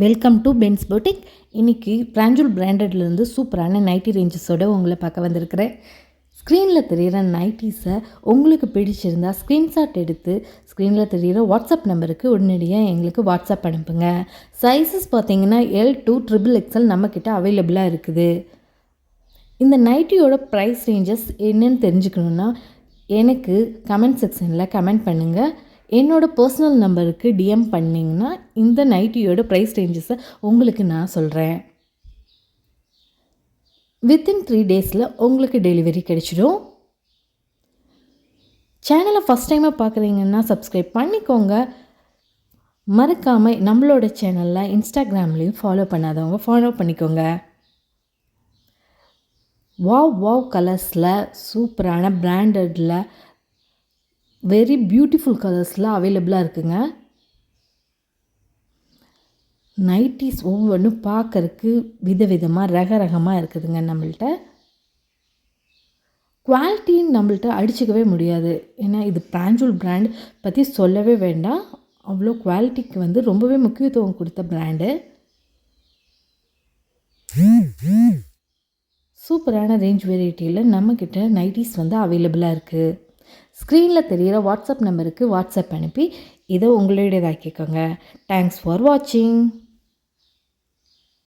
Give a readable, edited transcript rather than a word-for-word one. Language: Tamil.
Welcome to Benz boutique. இன்றைக்கி பிராஞ்சூல் பிராண்டட்லேருந்து சூப்பரான நைட்டி ரேஞ்சஸோடு உங்களை பார்க்க வந்திருக்கிறேன். ஸ்க்ரீனில் தெரிகிற நைட்டிஸை உங்களுக்கு பிடிச்சிருந்தால் ஸ்க்ரீன்ஷாட் எடுத்து ஸ்க்ரீனில் தெரிகிற வாட்ஸ்அப் நம்பருக்கு உடனடியாக எங்களுக்கு வாட்ஸ்அப் அனுப்புங்க. சைஸஸ் பார்த்திங்கன்னா L2 XXL நம்மக்கிட்ட அவைலபிளாக இருக்குது. இந்த நைட்டியோட ப்ரைஸ் ரேஞ்சஸ் என்னன்னு தெரிஞ்சுக்கணுன்னா எனக்கு கமெண்ட் செக்ஷனில் கமெண்ட் பண்ணுங்கள். என்னோடய பர்சனல் நம்பருக்கு டிஎம் பண்ணிங்கன்னா இந்த நைட்டியோட ப்ரைஸ் ரேஞ்சஸை உங்களுக்கு நான் சொல்கிறேன். வித்தின் 3 டேஸில் உங்களுக்கு டெலிவரி கிடைச்சிடும். சேனலை ஃபஸ்ட் டைமாக பார்க்குறீங்கன்னா சப்ஸ்கிரைப் பண்ணிக்கோங்க. மறக்காமல் நம்மளோட சேனலில் இன்ஸ்டாகிராம்லேயும் ஃபாலோ பண்ணாதவங்க ஃபாலோ பண்ணிக்கோங்க. வாவ் கலர்ஸில் சூப்பரான பிராண்டடில் வெரி பியூட்டிஃபுல் கலர்ஸில் அவைலபிளாக இருக்குங்க. நைட்டிஸ் ஒவ்வொன்றும் பார்க்கறதுக்கு விதவிதமாக ரகரகமாக இருக்குதுங்க. நம்மள்கிட்ட குவாலிட்டின்னு நம்மள்கிட்ட அடிச்சிக்கவே முடியாது. ஏன்னா இது பிராஞ்சூல் பிராண்ட் பற்றி சொல்லவே வேண்டாம். அவ்வளோ குவாலிட்டிக்கு ரொம்பவே முக்கியத்துவம் கொடுத்த பிராண்டு. சூப்பரான ரேஞ்ச் வெரைட்டியில் நம்மக்கிட்ட நைட்டிஸ் அவைலபிளாக இருக்குது. ஸ்க்ரீனில் தெரிகிற வாட்ஸ்அப் நம்பருக்கு வாட்ஸ்அப் அனுப்பி இதை உங்களுடையதாக்கிக்கோங்க. தேங்க்ஸ் ஃபார் வாட்சிங்.